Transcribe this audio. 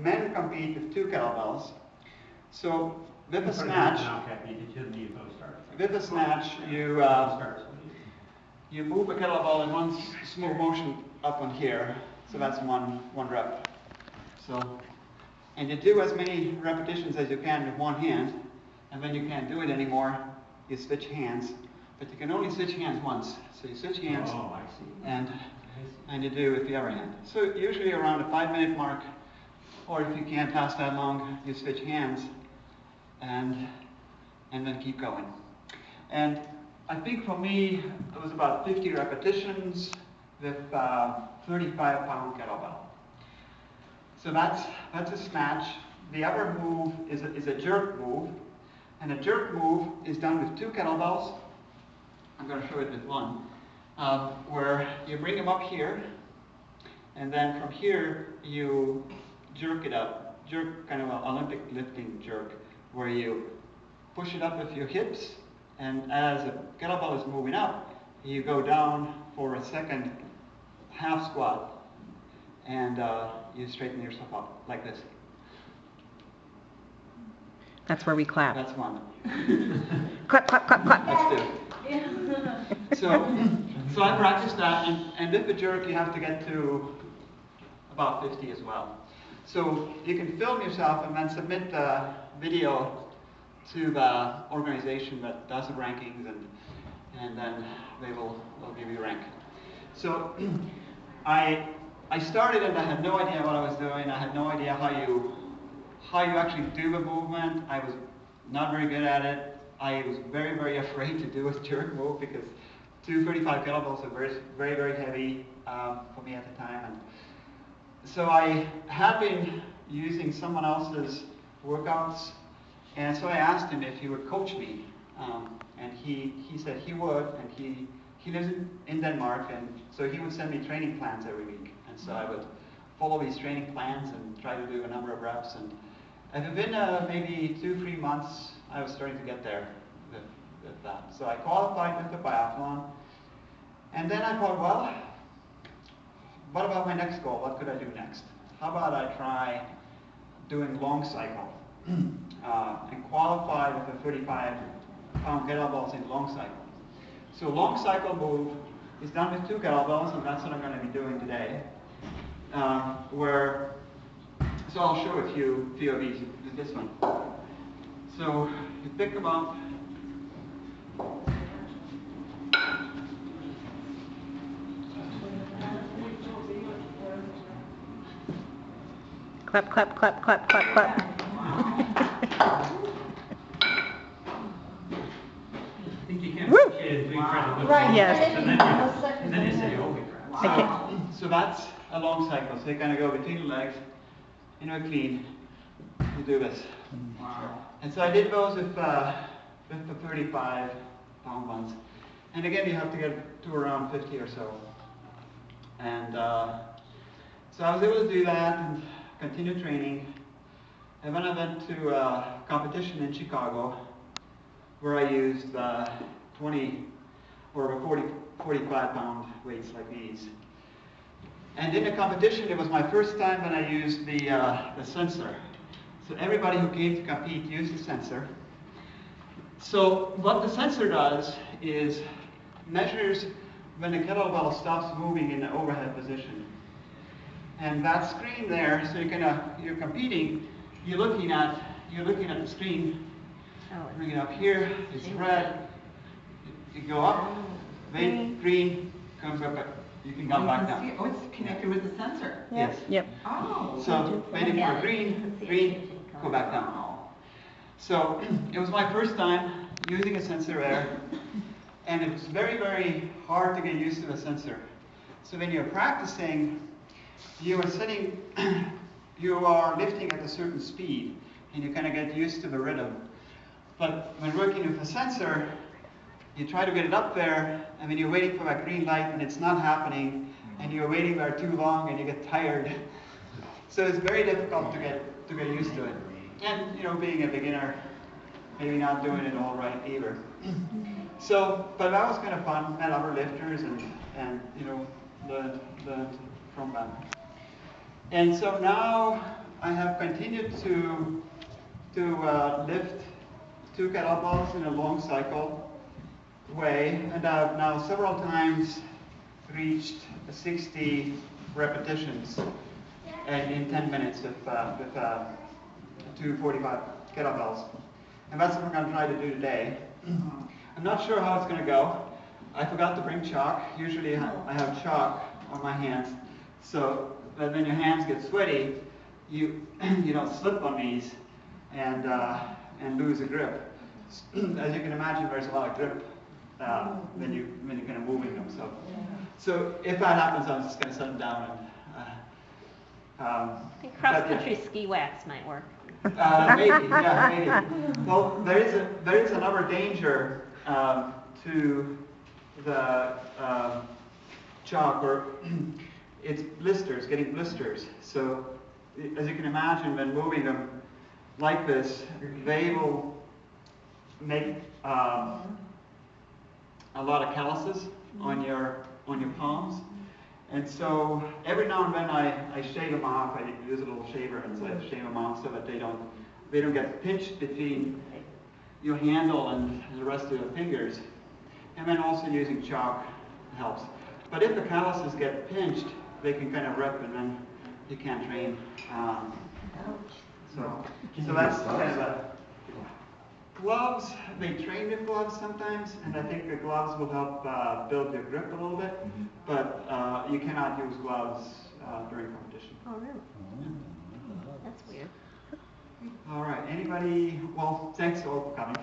Men compete with 2 kettlebells. So with a snatch, you move a kettlebell in one smooth motion up on here. So that's one rep. So, and you do as many repetitions as you can with one hand. And when you can't do it anymore, you switch hands. But you can only switch hands once. So you switch hands, and you do with the other hand. So usually around the 5-minute mark, or if you can't pass that long, you switch hands, and then keep going. And I think for me, it was about 50 repetitions with 35-pound kettlebell. So that's a snatch. The other move is a jerk move. And a jerk move is done with 2 kettlebells. I'm going to show it with one. Where you bring them up here, and then from here you jerk it up. Jerk, kind of an Olympic lifting jerk, where you push it up with your hips, and as the kettlebell is moving up, you go down for a second half squat, and you straighten yourself up like this. That's where we clap. That's one. Clap, clap, clap, clap. Let's do it. So I practiced that, and with the jerk you have to get to about 50 as well. So you can film yourself and then submit the video to the organization that does the rankings, and then they'll give you a rank. So I started and I had no idea what I was doing. I had no idea how you actually do the movement. I was not very good at it. I was very, very afraid to do a jerk move because 235 kettlebells are very, very, very heavy for me at the time. And so I had been using someone else's workouts, and so I asked him if he would coach me. And he said he would, and he lives in Denmark, and so he would send me training plans every week. And so I would follow these training plans and try to do a number of reps. And within maybe 2-3 months, I was starting to get there with that. So I qualified with the biathlon. And then I thought, well, what about my next goal? What could I do next? How about I try doing long cycle and qualify with the 35-pound kettlebells in long cycle. So long cycle move is done with 2 kettlebells, and that's what I'm going to be doing today. So I'll show a few of these. This one. So you pick them up. Clap, clap, clap, clap, clap, clap. I think you can't Woo! Right. Yes. And then you say, holy crap. Okay. So that's a long cycle. So you kind of go between the legs, clean. You do this. Wow. And so I did those with the 35-pound ones. And again, you have to get to around 50 or so. And so I was able to do that and continue training. And then I went to a competition in Chicago where I used 20 or 45-pound weights like these. And in the competition, it was my first time when I used the sensor. So everybody who came to compete used the sensor. So what the sensor does is measures when the kettlebell stops moving in the overhead position. And that screen there, so you're competing, you're looking at the screen. Bring it up here, it's red. You go up, wait, green, comes up, you can come back down. Oh, it's connected with the sensor. Yes. Yep. Oh. So waiting for green, go back down. So it was my first time using a sensor there, and it was very, very hard to get used to the sensor. So when you're practicing, you are lifting at a certain speed, and you kind of get used to the rhythm. But when working with a sensor, you try to get it up there, and then you're waiting for that green light, and it's not happening, and you're waiting there too long, and you get tired. So it's very difficult to get used to it. And being a beginner, maybe not doing it all right either. So, but that was kind of fun. Met other lifters and learned from them. And so now I have to lift 2 kettlebells in a long cycle way, and I've now several times reached 60 repetitions in 10 minutes with 245 kettlebells. And that's what we're going to try to do today. I'm not sure how it's going to go. I forgot to bring chalk. Usually I have chalk on my hands, so that when your hands get sweaty, you don't slip on these and lose a grip. As you can imagine, there's a lot of grip when you're kind of moving them. So if that happens, I'm just going to set them down and. I think cross-country ski wax might work. Maybe, yeah, maybe. Well, there is another danger to the chalk, or it's blisters, getting blisters. So, as you can imagine, when moving them like this, they will make a lot of calluses on your palms. And so every now and then I shave them off. I use a little shaver and so I shave them off so that they don't get pinched between your handle and the rest of your fingers. And then also using chalk helps. But if the calluses get pinched, they can kind of rip and then you can't train. So that's kind of a gloves. They train with gloves sometimes, and I think the gloves will help build your grip a little bit. But you cannot use gloves during competition. Oh, really? That's weird. All right. Anybody? Well, thanks all for coming.